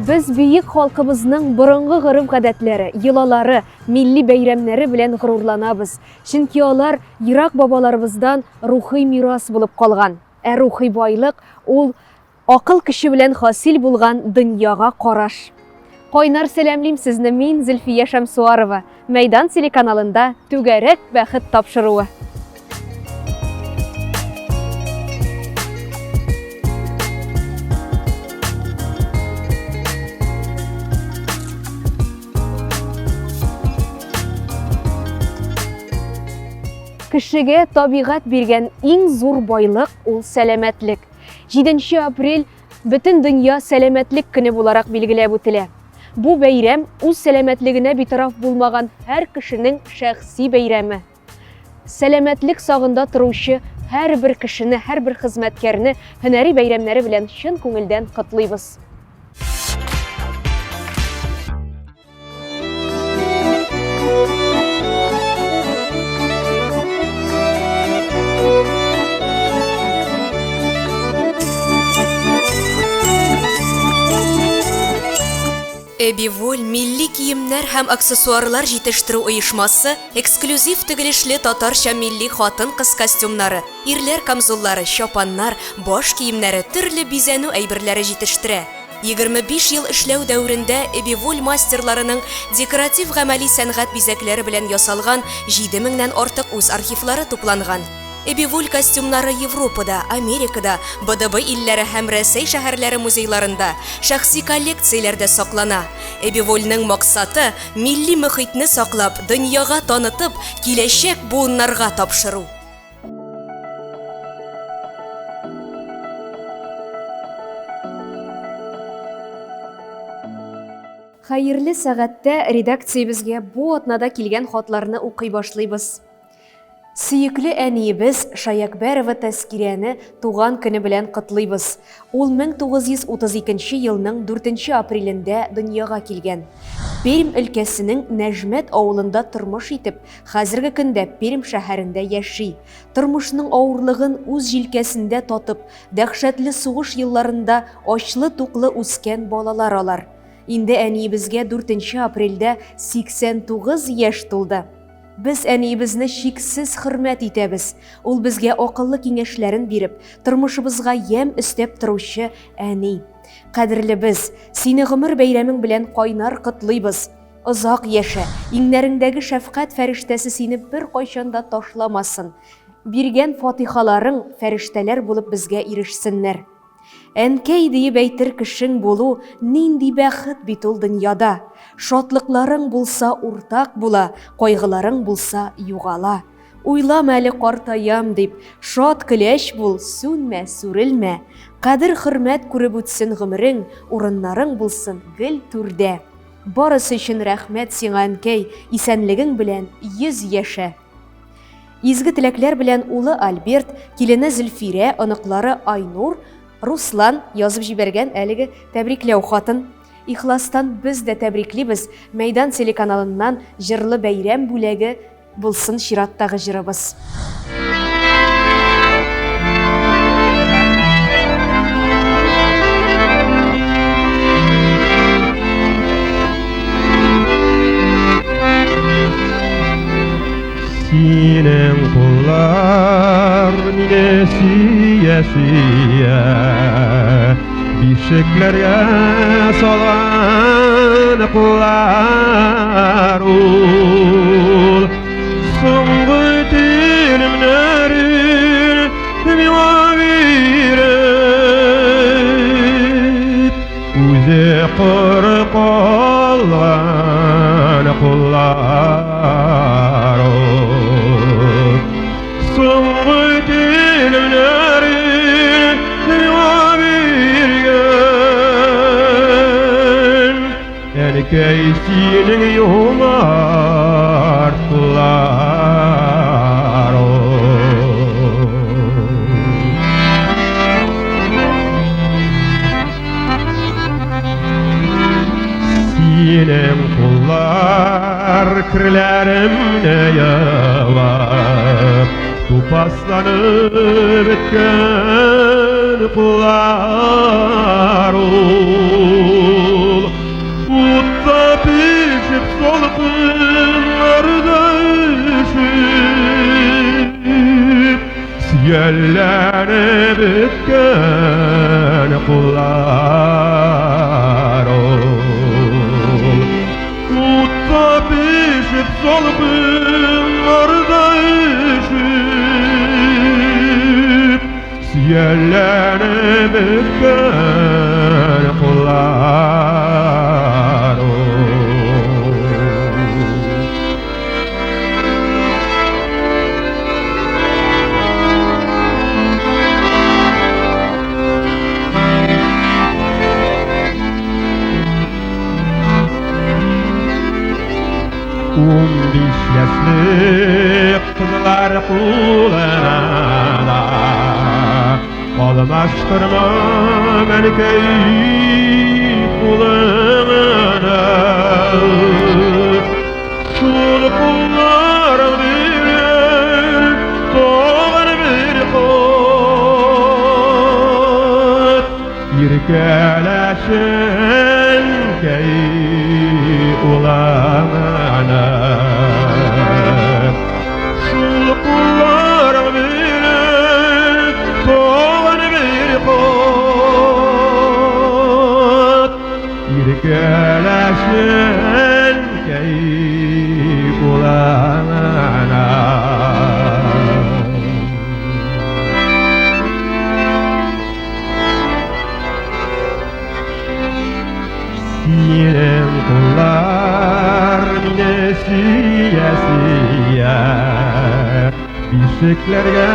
Biz büyük halkımızның бұрынғы ғырым гадәтләре, йолалары, milli бәйрәмнәре белән горурланабыз. Чөнки алар ерак бабаларыбыздан рухи мирас булып калган. Ә рухи байлык ул акыл көче белән хасил булган дөньяга караш. Кайнар сәламлим сезне мин Зөлфия Шәмсуарова. Мәйдан телеканалында түгәрәк бәхет тапшыруы. Кешегә табигать биргән иң зур байлык ул сәламәтлек. 7 апрель бөтен дөнья сәламәтлек көне буларак билгеләп үтелә. Бу бәйрәм үз сәламәтлегенә битараф булмаган һәр кешенең шәхси бәйрәме. Сәламәтлек сагында торучы һәрбер кешене, һәрбер хезмәткәрне һөнәри бәйрәмнәре белән чын күңелдән котлыйбыз. Эбиволь милли киемнәр һәм аксессуарлар җитештерү оешмасы эксклюзив тегелешле татарча милли хатын-кыз костюмнары, ирләр камзуллары, чапаннар, баш киемнәре, төрле бизәнү әйберләре җитештерә. 25 ел эшләү дәврендә Эбиволь мастерларының декоратив гамәли сәнгать бизәкләре белән ясалган 7000-нән артык үз архивлары тупланган. Эбиволь костюмнары Европада, Америкада, БДБ илләре һәм Рәсәй шәһәрләре музейларында, шәхси коллекцияләрдә саклана. Эбивольнең максаты милли мөхитне саклап, дөньяга танытып, киләчәк буыннарга тапшыру. Хәерле сәгатьтә редакциябезгә бу атнада килгән хатларны укый башлыйбыз. Сөекле әниебез Шаякбәрова Тәскирәне туган көне белән котлыйбыз. Ул 1932 елның 4 апрелендә дөньяга килгән. Пермь өлкәсенең Нәҗмәт авылында тормыш итеп, хәзерге көндә Пермь шәһәрендә яши. Тормышның авырлыгын үз җилкәсендә татып, дәһшәтле сугыш елларында ачлы-туклы үскән балалар алар. Инде әниебезгә 4 апрельдә 89 яшь тулды. Biz әниебезне шиксез хөрмәт итәбез. Ул безгә акыллы киңәшләрен биреп, тормышыбызга ям өстәп торучы әни. Кадерле без, сине гомер бәйрәмең белән кайнар котлыйбыз. Озак яшә, иңнәреңдәге шәфкать фәрештәсе сине бер кайчан да ташламасын. Биргән фатихаларың фәрештәләр булып безгә ирешсеннәр. Әнкәй диеп әйтер кешең булу нинди бәхет бит ул дөньяда. Шатлыкларың булса уртак була, кайгыларың булса югала. Уйлама әле картаям дип, шат көләч бул, сүнмә, сүрелмә. Кадер хөрмәт күреп үтсен гомерең, урыннарың булсын гел түрдә. Барысы өчен рәхмәт сиңа әнкәй, исәнлегең белән 100 яшә. Изге теләкләр белән улы Альберт, килене Зөлфирә, оныклары Айнур, Руслан язып җибәргән әлеге тәбрикләү хатын. Ихластан без дә тәбриклибез. Мәйдан телеканалыннан җырлы бәйрәм бүләге булсын чираттагы җырыбыз. Синең куллар мине сөя-сөя, бишекләргә салган куллар ул. Соңгы телемнәрен миңа биреп, үзе коры калган куллар ул. Соңгы телемнәрен миңа биргән, әнкәй синең юмартлар ул. Синең куллар кирләремне ялап, тупасланып беткән куллар ул. Süyellenip bitken kullar ol. Utsa pişip solgunlarda üşüp, süyellenip bitken kullar ol. Beş yaşlık kızlar kulağına kalmıştırma beni keyif kulağına. Şul kullar bilir doğan bir kod, irkeleşen keyif kulağına. Şul kullar bilir doğan bir kod, irkeleşen keyif kulağına. Sinem kullar mine siye siye, bişiklerge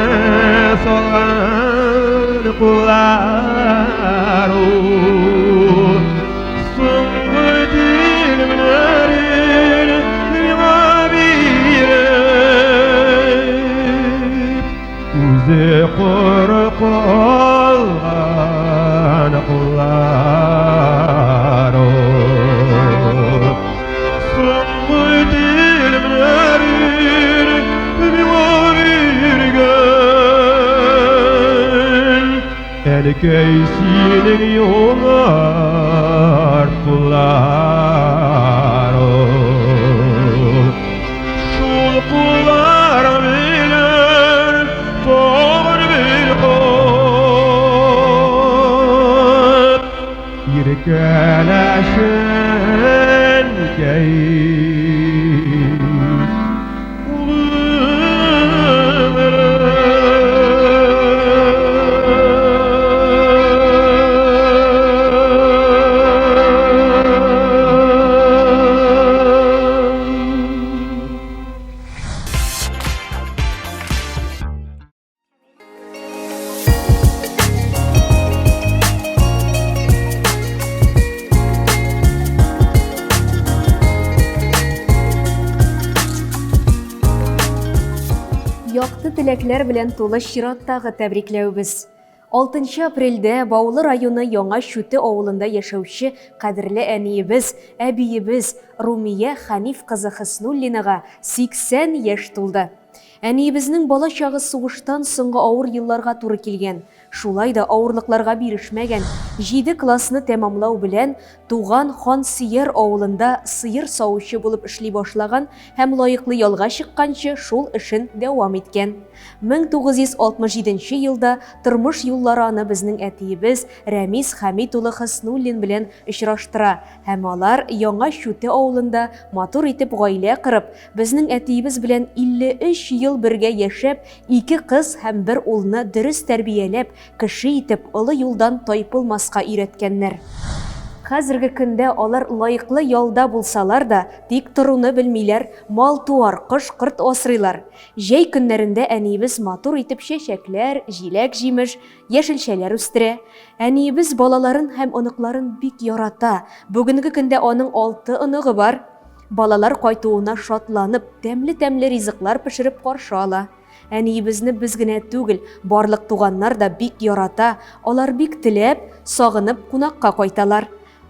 solgan kullar ol. Soňgy dilimlerin ýyma birip, üzi guru kalgan kullar ol. Soňgy dilimlerin ýyma birgen, elkeýsiniň ýoňar kullar ol. Şul kullar bilir doğan bir kod, irkeleşen keyif Якты теләкләр белән тулы чираттагы тәбрикләүбез. 6 апрельдә Баулы районы Яңа Шүте авылында яшәүче кадерле әниебез, әбиебез Румия Ханиф кызы Хыснуллинага 80 яшь тулды. Әниебезнең бала чагы сугыштан соңгы авыр елларга туры килгән. Шулай да авырлыкларга бирешмәгән. 7 классны тәмамлау белән туган Хан Сыер авылында сыер саучы булып эшли башлаган һәм лаеклы ялга чыкканчы шул эшен дәвам иткән. 1967 елда тормыш юллары аны безнең әтиебез Рәмис Хәмит улы Хыснуллин белән очраштыра һәм алар Яңа Шүте авылында матур итеп гаилә корып, безнең әтиебез белән 53 ел бергә яшәп, 2 кыз һәм 1 улны дөрес тәрбияләп, кеше итеп олы юлдан тайпылмаска өйрәткәннәр. Хәзерге көндә алар лаеклы ялда булсалар да, тик торуны белмиләр, мал туар, кош-корт асрыйлар. Җәй көннәрендә әниебез матур итеп чәчәкләр, җиләк-җимеш, яшелчәләр үстерә. Әниебез балаларын һәм оныкларын бик ярата. Бүгенге көндә аның 6 оныгы бар. Балалар кайтуына шатланып, тәмле-тәмле ризыклар пешереп каршы ала. Әниебезне без генә түгел, барлык туганнар да бик ярата. Алар бик теләп, сагынып кунакка кайталар.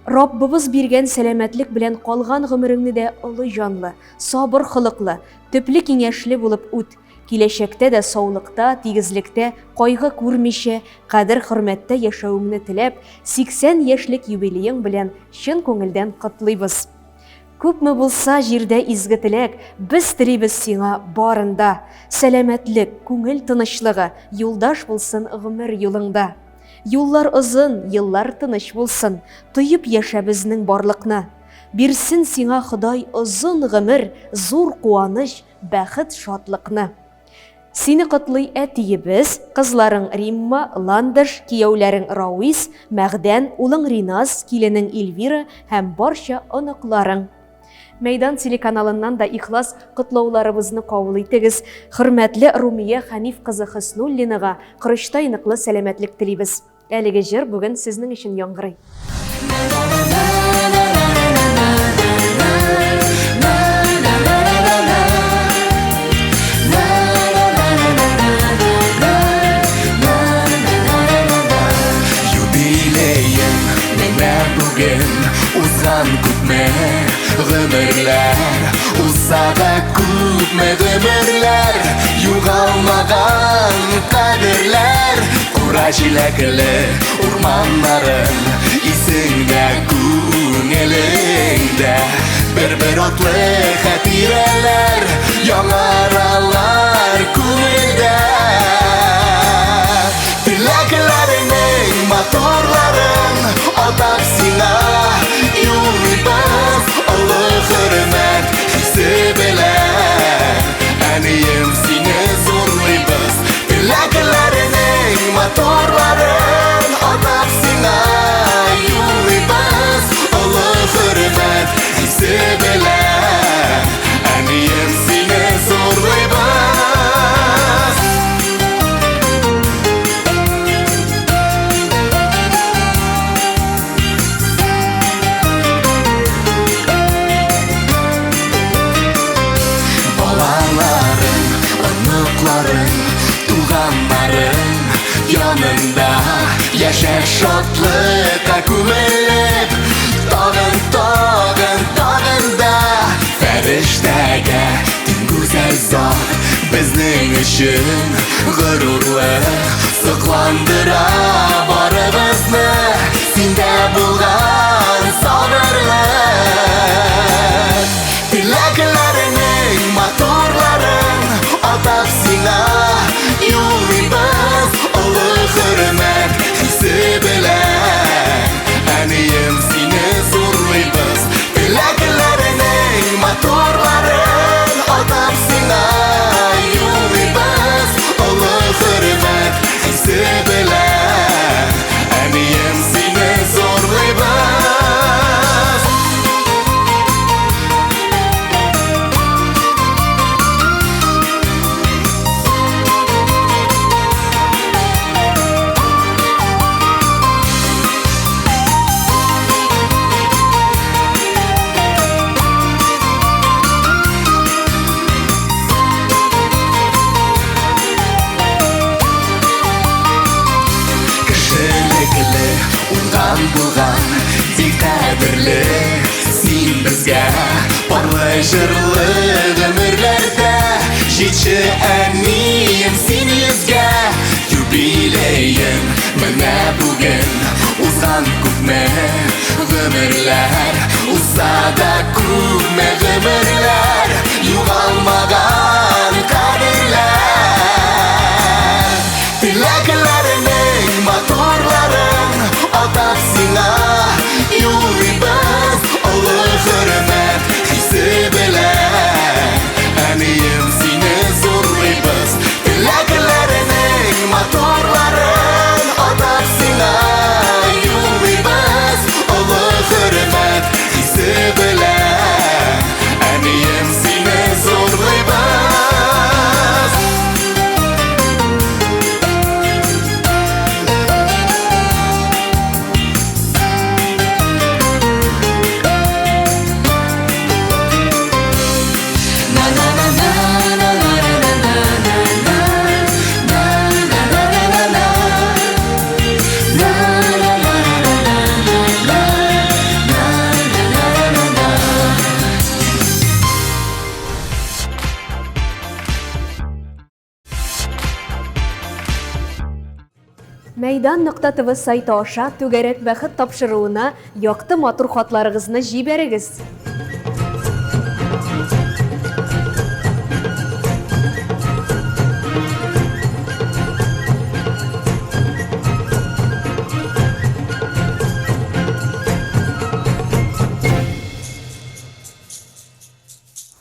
Раббыбыз биргән сәламәтлек белән калган гомереңне дә олы җанлы, сабыр хылыклы, төпле киңәшле булып үт. Киләчәктә дә саулыкта, тигезлектә, кайгы күрмичә, кадер-хөрмәттә яшәүеңне теләп, 80 яшьлек юбилеең белән чын күңелдән котлыйбыз. Күпме булса җирдә изге теләк, без телибез сиңа барында. Сәламәтлек, күңел тынычлыгы, юлдаш булсын гомер юлыңда. Юллар озын, еллар тыныч булсын, тоеп яшә безнең барлыкны. Бирсен сиңа Ходай озын гомер, зур куаныч, бәхет, шатлыкны. Сине котлый әтиебез, кызларың Римма, Ландыш, кияүләрең Рауис, Мәгдән, улың Риназ, киленең Эльвира һәм барча оныкларың. Мәйдан телеканалыннан да ихлас котлауларыбызны кабул итегез. Хөрмәтле Румия Хәниф кызы Хөснуллинага корычтай ныклы сәламәтлек телибез. Әлеге җыр бүген сезнең өчен яңгырый. Узган күпме гомерләр, узса да күпме гомерләр, югалмаган кадерләр, кура җиләкле урманнарым, исеңдә күңелеңдә, бер атлы хатирәләр, яңаралар күңелдә. Теләкләреңнең моторларын атап сиңа юлыбыз, олы хөрмәт хисе белән, әнием сине зурлыйбыз. Теләкләреңнең моторларын атап сиңа юлыбыз, олы хөрмәт хисе белән, әнием сине зурлыйбыз. Туганнарым янында яшәр шатлыкка күмелеп, тагын да фәрештәгә тиң гүзәл зат безнең өчен горурлы, сокландыра барыбызны синдә булган сабырлык. Теләкләреңнең моторларын атап сиңа юлыбыз, олы хөрмәт хисе белән, әнием сине зурлыйбыз. Теләкләреңнең моторларын атап сиңа юлыбыз, олы хөрмәт хисе белән, әнием сине зурлыйбыз. Булган бик кадерле син безгә, парлы җырлы гомерләрдә җитче әнием син йөзгә. Юбилеем менә бүген, узган күпме гомерләр, узса да күпме гомерләр, югалмаган кадерләр. Теләкләреңнең моторларын атап сиңа юлыбыз, олы хөрмәт хисе белән, әнием сине зурлыйбыз. Теләкләреңнең моторларын атап сиңа юлыбыз, олы хөрмәт хисе белән, әнием сине зурлыйбыз. Мәйдан.тв сайты аша түгәрәк бәхет тапшыруына якты матур хатларыгызны җибәрегез.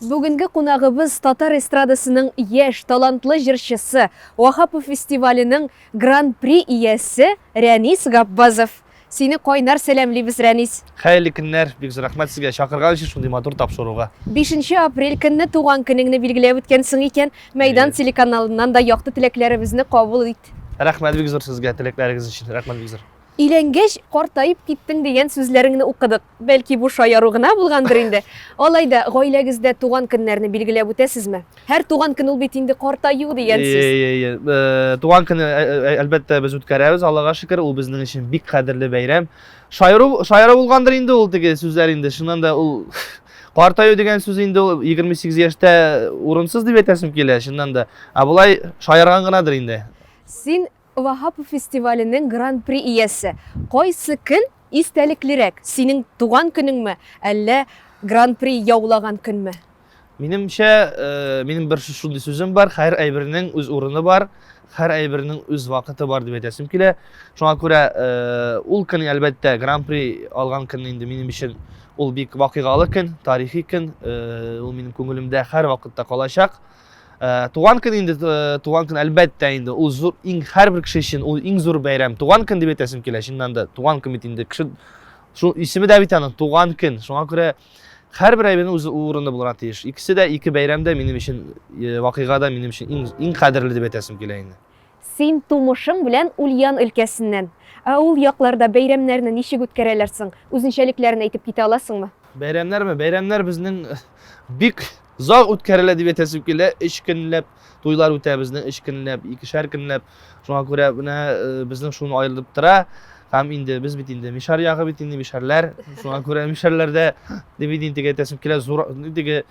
Бүгінгі қонағыбыз Татар эстрадасының еш талантлы жыршысы, Вахапов фестивалінің гран-при иесі Рәнис Габбазов. Сені қойнар сәлемлейбіз, Рәнис. Хәйлі күннәр, бик зур рахмәт сезгә чакырган өчен шундый матур тапшыруга. 5 апрель көнне туган көнеңне билгеләп үткәнсең икән, Мәйдан телеканалыннан да яқты теләкләребезне кабул ит. Рәхмәт бик зур сезгә теләкләрегез өчен. Рәхмәт бик зур. Иләнгәч картайып киттең дигән сүзләреңне укыдык. Бәлки бу шаяру гына булгандыр инде. Алайда гаиләгездә туган көннәрне билгеләп үтәсезме? Һәр туган көн ул бит инде картаю дигән сүз. Туган көне әлбәттә без үткәрәбез, Аллага шөкер, ул безнең өчен бик кадерле бәйрәм. Шаяру булгандыр инде ул теге сүзләр инде. Шуннан да ул картаю дигән сүз инде ул 28 яшьтә урынсыз дип әйтәсем килә. Шуннан да, булай шаярган гынадыр инде. Син Вахапов фестиваленең гран-при иясе. Кайсы көн истәлеклерәк? Синең туган көнеңме, әллә гран-при яулаган көнме? Минемчә, минем бер шундый сүзем бар, һәр әйбернең үз урыны бар, һәр әйбернең үз вакыты бар дип әйтәсем килә. Шуңа күрә ул көн әлбәттә гран-при алган көн инде минем өчен ул бик вакыйгалы көн, тарихи көн, ул минем күңелемдә һәр вакытта калачак. Туган көн инде, туган көн әлбәттә инде ул зур, һәр бер кеше өчен ул иң зур бәйрәм. Туган көн дип әйтәсем килә. Шуннан да туган көн бит инде кеше шу исеме дә бит аның туган көн. Шуңа күрә һәр бер әйбернең үз урыны булырга тиеш. Икесе дә, ике бәйрәм дә минем өчен вакыйгада минем өчен иң кадерле дип әйтәсем килә инде. Син тумышың белән Ульян өлкәсеннән. Ул якларда бәйрәмнәрне ничек үткәрәләрсең? Үзенчәлекләрен әйтеп китә аласыңмы? Бәйрәмнәрме? Бәйрәмнәр безнең бик зак үткәрелә дип әйтәсем килә. 3 көнләп туйлар үтә безнең, 3 көнләп, 2-шәр көнләп. Шуңа күрә менә безнең шуны аерылып тора. Һәм инде без бит инде мишар ягы бит инде мишарлар. Шуңа күрә мишарларда дип инде әйтәсем килә, зур диге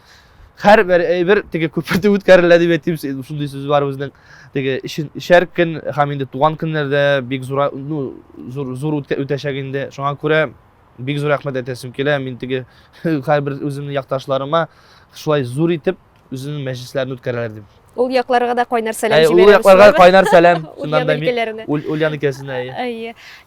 һәр бер теге күпертеп үткәрелә дип әйтим. Шундый сүз бар безнең. Теге 3-шәр көн һәм инде туган көннәрдә бик зур үтәчәк инде. Шуңа күрә бик зур рәхмәт әйтәсем килә. Мин теге һәр бер үземнең якташларыма шулай зур итеп үзенең мәҗлесләрен үткәрәләр дип. Ул якларга да кайнар сәлам җибәрәбез. Ул якларга кайнар сәлам. Шуннан да Ульян Ульян икәсенә.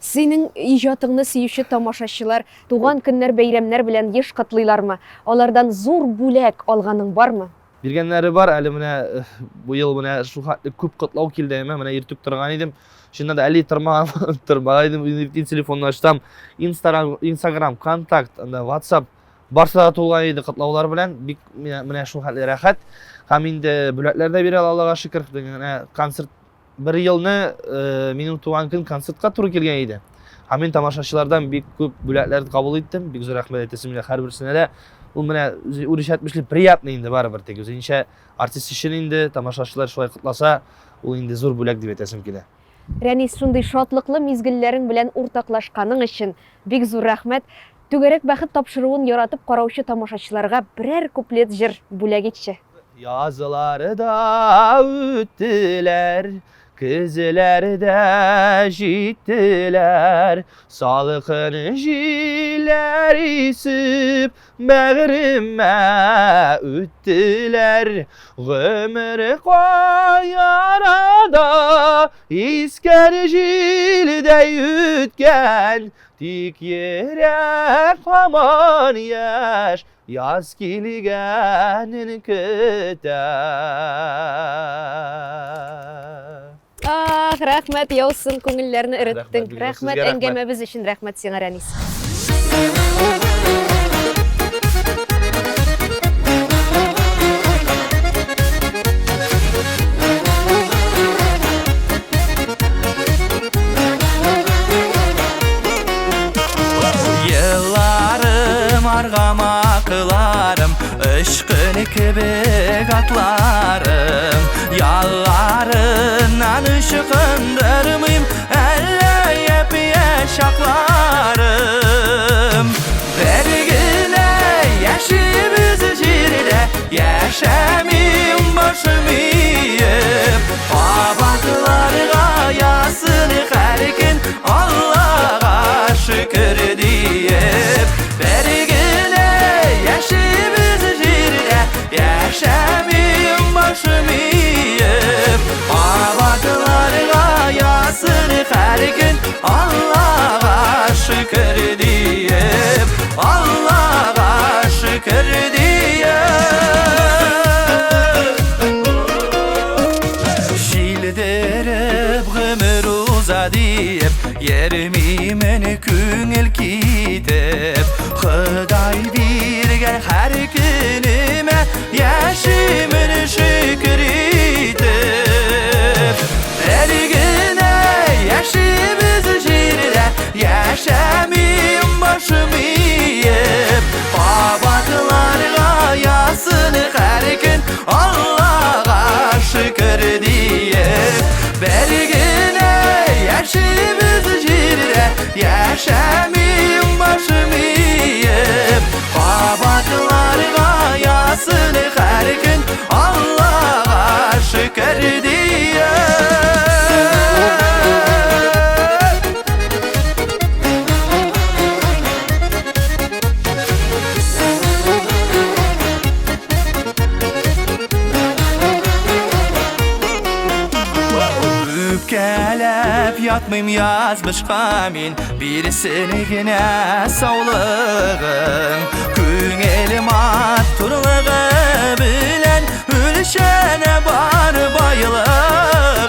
Синең иҗатыңны сөюче тамашачылар туган көннәр, бәйрәмнәр белән еш кытлыйлармы? Алардан зур бүләк алганың бармы? Биргәннәре бар. Әле менә бу ел менә шул күп кытлау килде, менә иртүк торган идем. Шуннан да әле тормаган идем, телефонны ачтым. Instagram, контакт, WhatsApp барса тулган иде кытлаулар белән. Бик менә шул хәтле рәхәт. Һәм инде бүләкләр дә бирә Аллага шөкер. Концерт бер елны минем туган көн концертка туры килгән иде. Һәм мин тамашачылардан бик күп бүләкләр кабул иттем. Бик зур рәхмәт әйтәсем килә һәр берсенә дә. Ул менә үрәшәтмешле приятный инде барыбер теге. Үзенчә артист өчен инде тамашачылар шулай кытласа, ул инде зур бүләк дип әйтәсем килә. Рәнис, шундый шатлыклы мизгелләрең белән уртаклашканың өчен бик зур рәхмәт. Түгәрәк бәхет тапшыруын яратып караучы тамашачыларга берәр куплет җыр бүләк итче. Yazları da üttüler, kızlar da jittiler, salkın jiller isip bağrıma üttüler. Ömür koyarada isker jilde ütken, tik yere aman yaş. Yaz kilgenin köter. Рәхмәт, яусын күңелләрне иреттең. Рәхмәт, Рәхмәт сезгә рәхмәт. әңгәмәбез өчен рәхмәт сиңа, Рәнис. Yıllarım argamaklarım, ışkını kibik atlarım. Yallarından ışıkındırmayım, elleyip yaşaklarım. Vergine yaşımız jirde, yaşamim başımıyım. Abaklarga yasın her gün, Allah'a şükür deyip. Vergine yaşımız jirde, yaşamim başımıyım. Abaklarga yasın deyip Yermimin küngel kitip Xıday birgen her günüme Yaşımın şükür itip Ergine yaşımız jirde Yaşamim başımı yiyip Babaklarga yasını her gün Allah'a şükür deyip Bergine yaşımız jirde Yaşamim başımı yiyip Babaklarga yasını her gün Allah'a şükür deyip Öpkelep yatmayım yazmışqa min Birisini gine sağlığın Küng'elim attırlığı bilen Ülşene bar bayılığım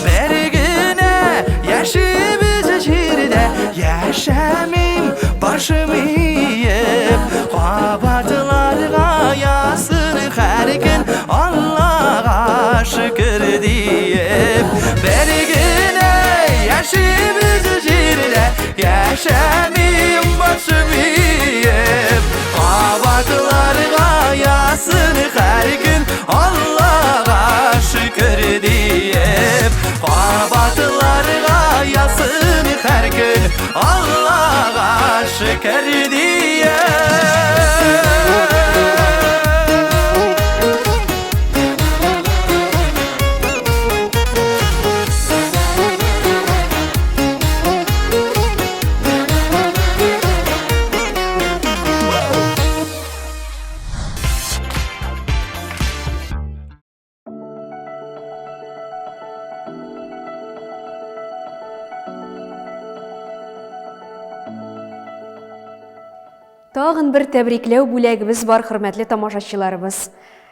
Bergine yaşımız jirde Yaşamim başımı yiyip Kabatılarga yasın her gün Allah'a şükür deyip Bergine yaşımız jirde Yaşamim başımı yiyip Kabatılarga yasın her gün Allah'a şükür deyip Kabatılarga yasın her gün Allah'a şükür deyip Тагын бер тәбрикләү бүләгебез бар, хөрмәтле тамашачыларыбыз.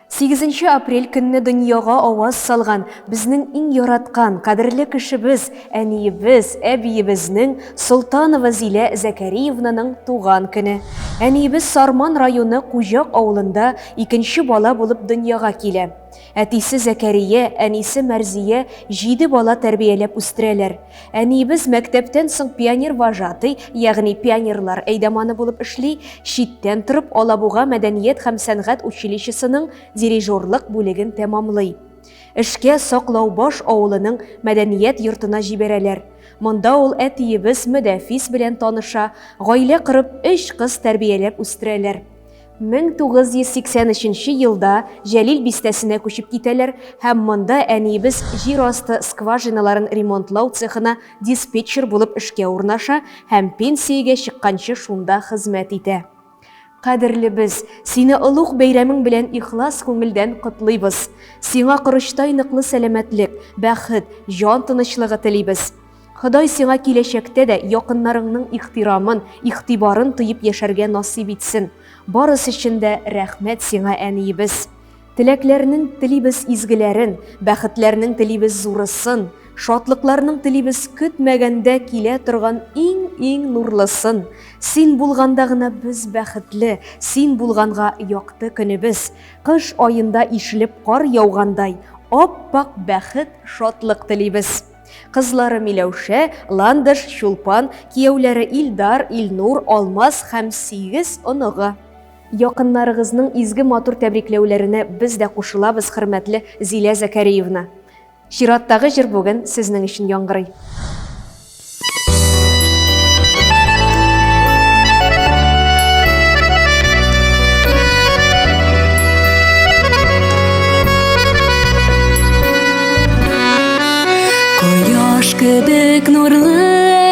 8 апрель көнне дөньяга аваз салган безнең иң яраткан, кадерле кешебез, әниебез, әбиебезнең Солтанова Зилә Зәкәриевнаның туган көне. Әниебез Сарман районы Кужак авылында 2нче бала булып дөньяга килә. Әтисе Зәкәрия, әнисе Мәрзия 7 бала тәрбияләп үстерәләр. Әниебез мәктәптән соң пионер вожатый, ягъни пионерлар әйдәманы булып эшли, читтән торып Алабуга мәдәният һәм сәнгать училищесының дирижерлык бүлеген тәмамлый. Эшкә Саклаубаш авылының мәдәният йортына җибәрәләр. Монда ул әтиебез Мөдәфис белән таныша, гаилә корып 3 кыз тәрбияләп үстерәләр. 1983 елда Җәлил бистәсенә күчеп китәләр һәм монда әниебез җир асты скважиналарын ремонтлау цехына диспетчер булып эшкә урнаша һәм пенсиягә чыкканчы шунда хезмәт итә. Кадерлебез, сине олуг бәйрәмең белән ихлас күңелдән котлыйбыз. Сиңа корычтай ныклы сәламәтлек, бәхет, җан тынычлыгы телибез. Ходай сиңа киләчәктә дә якыннарыңның ихтирамын, игътибарын тоеп яшәргә насыйп итсен. Барысы өчен дә рәхмәт сиңа, әниебез. Теләкләрнең телибез изгеләрен, бәхетләрнең телибез зурысын, шатлыкларның телибез көтмәгәндә килә торган иң нурлысын. Син булганда гына без бәхетле, син булганга якты көнебез. Кыш айында ишелеп кар яугандай, аппак бәхет, шатлык телибез. Кызлары Миләүшә, Ландыш, Чулпан, кияүләре Илдар, Илнур, Алмаз һәм 8 оныгы. Якыннарыгызның изге матур тәбрикләүләренә без дә кушылабыз, хөрмәтле Зилә Зәкәриевна. Чираттагы җыр бүген сезнең өчен яңгырый. Кояш кебек нурлы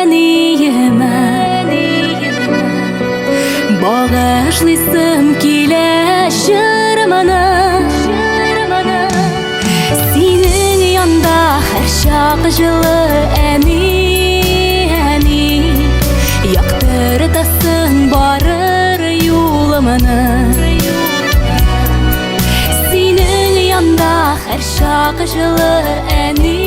әниемә, багышлыйсым килә җырманы. Синең янда һәр чак җылы әни, яктыртасың барыр юлымны. Синең янда һәр чак җылы әни,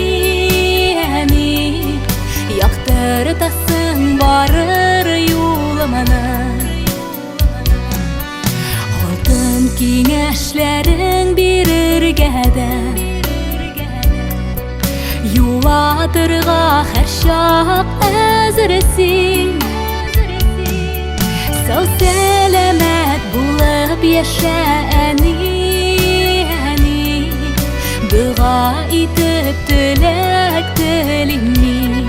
киңәшләрен бирергә дә, юлатырга һәр чак әзерсең. Сау сәламәт булып яшә, әни, дуга итеп теләк телим мин.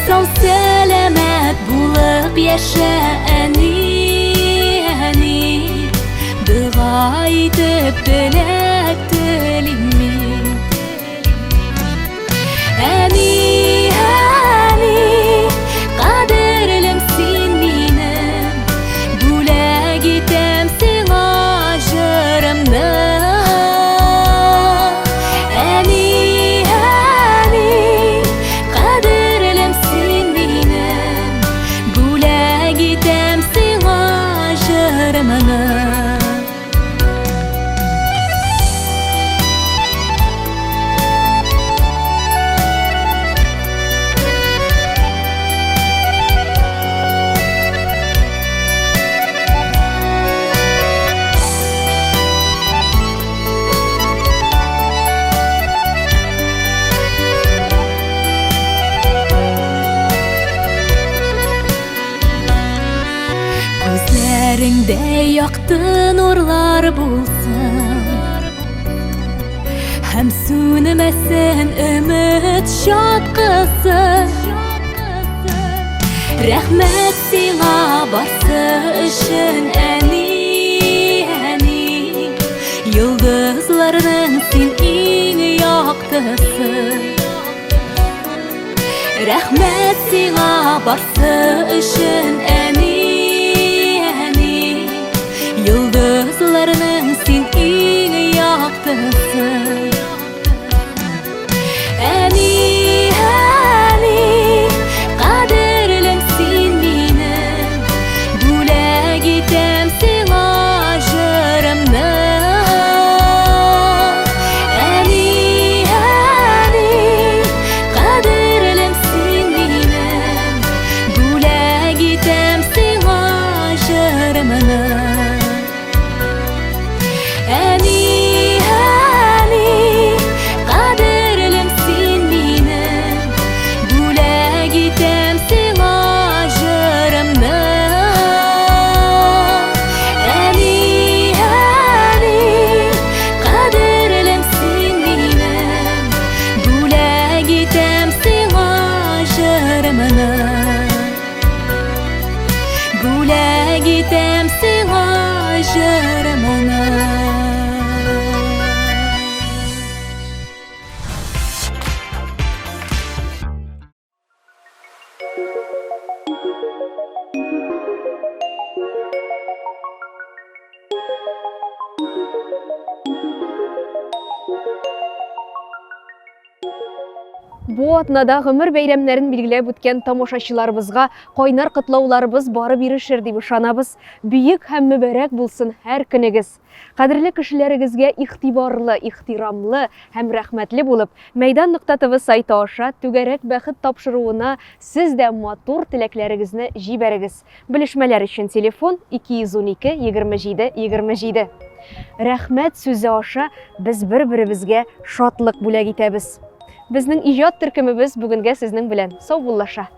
Сау сәламәт булып яшә, әни, дуга итеп теләк телим мин. Әни, кадерлем син минем, бүләк итәм сиңа җырымны. Әни, кадерлем син минем, бүләк итәм сиңа җырымны. Күзләреңдә якты нурлар булсын, һәм сүнмәсен өмет чаткысы. Рәхмәт сиңа барсы өчен, әни, йолдызларның син иң яктысы. Рәхмәт сиңа барсы өчен, әни, йолдызларның син иң яктысы. Әни, кадерлем син минем, бүләк итәм сиңа җырымны. Әни, кадерлем син минем, бүләк итәм сиңа җырымны. Әни, кадерлем син минем, бүләк итәм сиңа җырымны. Әни, кадерлем син минем, бүләк итәм сиңа җырымны. Бүләк итәм сиңа җырымны. Бу атнада гомер бәйрәмнәрен билгеләп үткән тамашачыларыбызга кайнар котлауларыбыз барып ирешер дип ышанабыз. Бөек һәм мөбарәк булсын һәр көнегез. Кадерле кешеләрегезгә игътибарлы, ихтирамлы һәм рәхмәтле булып, Мәйдан.тв сайты аша түгәрәк бәхет тапшыруына сез дә матур теләкләрегезне җибәрегез. Белешмәләр өчен телефон 212 27 27. Рәхмәт сүзе аша без бер-беребезгә шатлык бүләк итәбез. Безнең иҗат төркемебез бүгенгә сезнең белән сау буллаша.